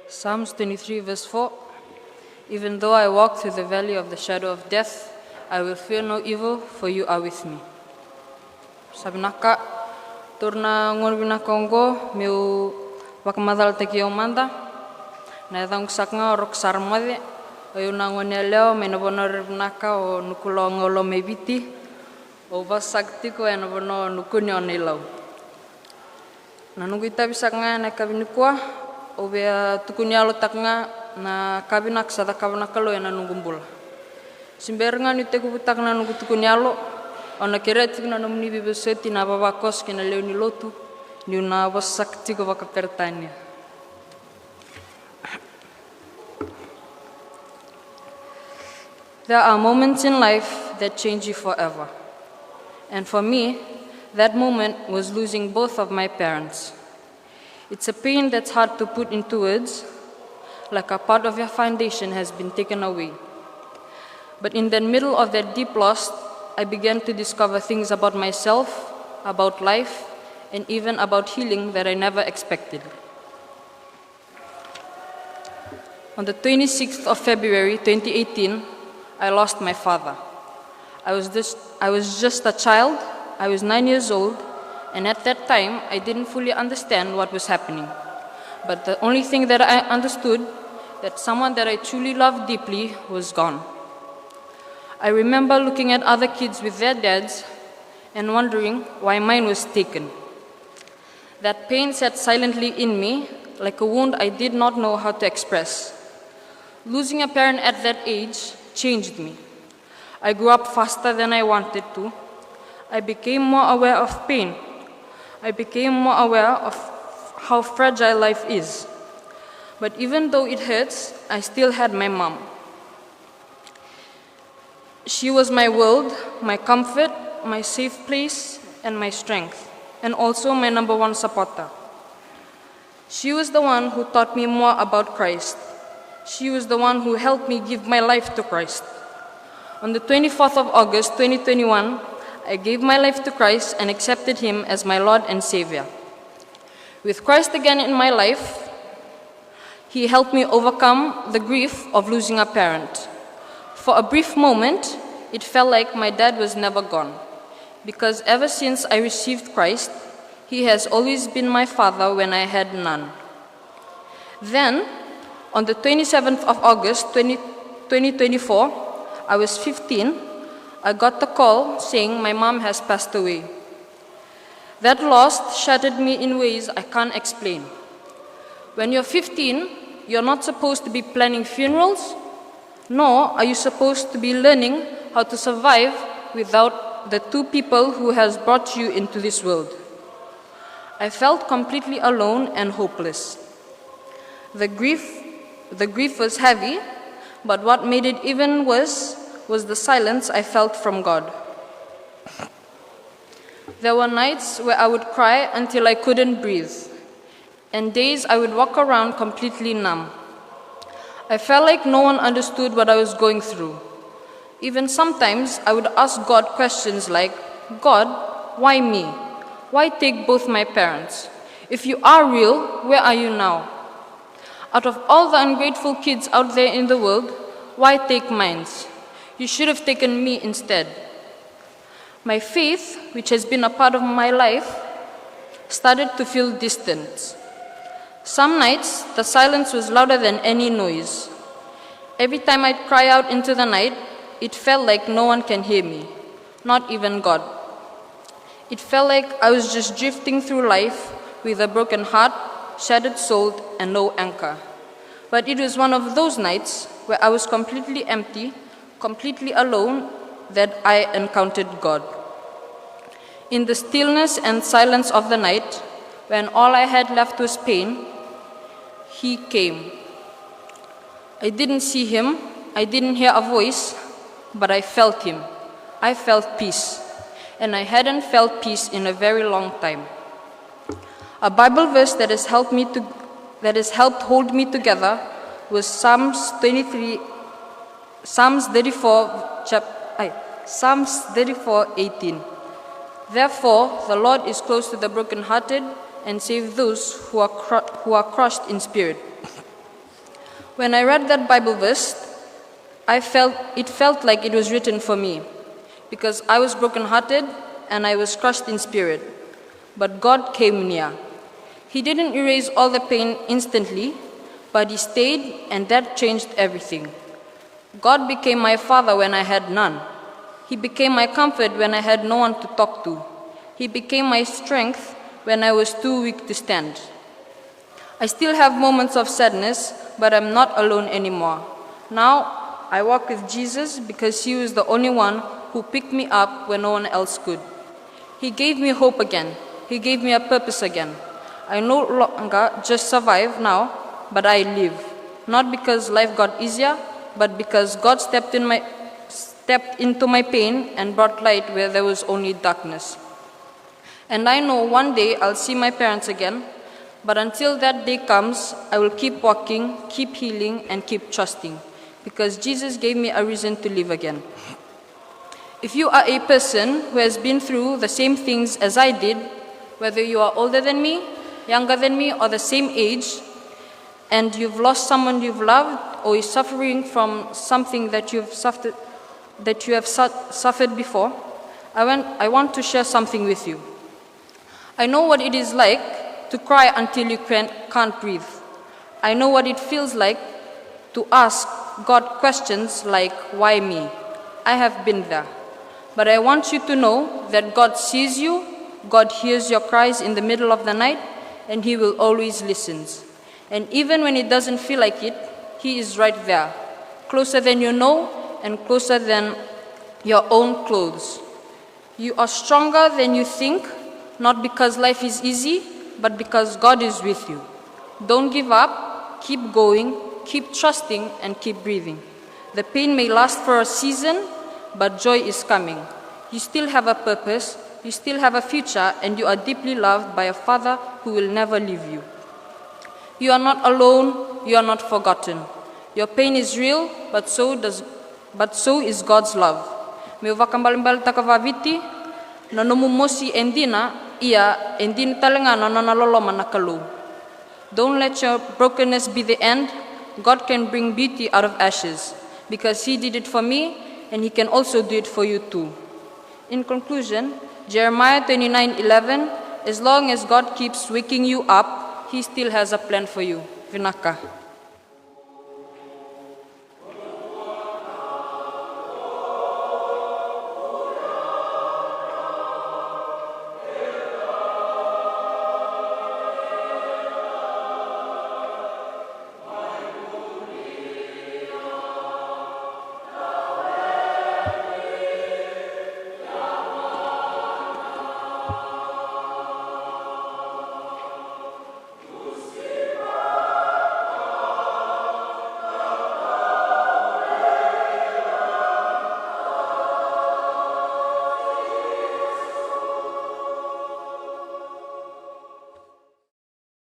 Psalms 23 verse 4. Even though I walk through the valley of the shadow of death, I will fear no evil, for you are with me. Sabinaka, turna ngorvina Kongo, meu wakamadal teki omanda, na edang saknga Rokosara Moce, o na ngone leo me no bono naka o nukulo ngolo mebiti, o vasagtiko e no bono nukuni o Yalo. Na nungu itabi saknga na kabinikua, o bea Tukuni Yalo taknga na kabinak sa kabanakalo e na nungumbula. Simberanga ni te kuputak na nungu Tukuni Yalo, o na keretik na namuni bibeseti na babakos kina leo ni lotu, ni una vasaktiko vakapertania. There are moments in life that change you forever. And for me, that moment was losing both of my parents. It's a pain that's hard to put into words, like a part of your foundation has been taken away. But in the middle of that deep loss, I began to discover things about myself, about life, and even about healing that I never expected. On the 26th of February 2018, I lost my father. I was just a child. I was 9 years old, and at that time, I didn't fully understand what was happening. But the only thing that I understood, that someone that I truly loved deeply was gone. I remember looking at other kids with their dads and wondering why mine was taken. That pain sat silently in me, like a wound I did not know how to express. Losing a parent at that age changed me. I grew up faster than I wanted to. I became more aware of pain. I became more aware of how fragile life is. But even though it hurts, I still had my mom. She was my world, my comfort, my safe place, and my strength, and also my number one supporter. She was the one who taught me more about Christ. She was the one who helped me give my life to Christ. On the 24th of August 2021, I gave my life to Christ and accepted Him as my Lord and Savior. With Christ again in my life, He helped me overcome the grief of losing a parent. For a brief moment, it felt like my dad was never gone, because ever since I received Christ, He has always been my father when I had none. Then, on the 27th of August 2024, I was 15, I got the call saying my mom has passed away. That loss shattered me in ways I can't explain. When you're 15, you're not supposed to be planning funerals, nor are you supposed to be learning how to survive without the two people who has brought you into this world. I felt completely alone and hopeless. The grief was heavy, but what made it even worse was the silence I felt from God. There were nights where I would cry until I couldn't breathe, and days I would walk around completely numb. I felt like no one understood what I was going through. Even sometimes I would ask God questions like, God, why me? Why take both my parents? If you are real, where are you now? Out of all the ungrateful kids out there in the world, why take mine? You should have taken me instead. My faith, which has been a part of my life, started to feel distant. Some nights, the silence was louder than any noise. Every time I'd cry out into the night, it felt like no one can hear me, not even God. It felt like I was just drifting through life with a broken heart, shattered soul, and no anchor. But it was one of those nights where I was completely empty, completely alone, that I encountered God. In the stillness and silence of the night, when all I had left was pain, He came. I didn't see Him, I didn't hear a voice, but I felt Him. I felt peace, and I hadn't felt peace in a very long time. A Bible verse that has helped hold me together was Psalms 34:18. Therefore, the Lord is close to the brokenhearted and save those who are crushed in spirit. When I read that Bible verse, it felt like it was written for me, because I was brokenhearted and I was crushed in spirit. But God came near. He didn't erase all the pain instantly, but He stayed, and that changed everything. God became my father when I had none. He became my comfort when I had no one to talk to. He became my strength when I was too weak to stand. I still have moments of sadness, but I'm not alone anymore. Now, I walk with Jesus because He was the only one who picked me up when no one else could. He gave me hope again. He gave me a purpose again. I no longer just survive now, but I live. Not because life got easier, but because God stepped into my pain and brought light where there was only darkness. And I know one day I'll see my parents again, but until that day comes, I will keep walking, keep healing, and keep trusting, because Jesus gave me a reason to live again. If you are a person who has been through the same things as I did, whether you are older than me, younger than me, or the same age, and you've lost someone you've loved, or is suffering from something that you have suffered before, I want to share something with you. I know what it is like to cry until you can't breathe. I know what it feels like to ask God questions like, why me? I have been there. But I want you to know that God sees you, God hears your cries in the middle of the night, and He will always listen. And even when it doesn't feel like it, He is right there, closer than you know and closer than your own clothes. You are stronger than you think, not because life is easy, but because God is with you. Don't give up, keep going, keep trusting, and keep breathing. The pain may last for a season, but joy is coming. You still have a purpose, you still have a future, and you are deeply loved by a Father who will never leave you. You are not alone, you are not forgotten. Your pain is real, but so is God's love. Me vakambalimbal takavaviti, na nomu Moce endina, ia endin talengana na naloloma nakalu. Don't let your brokenness be the end. God can bring beauty out of ashes, because He did it for me, and He can also do it for you too. In conclusion, Jeremiah 29:11, as long as God keeps waking you up, He still has a plan for you. Vinaka.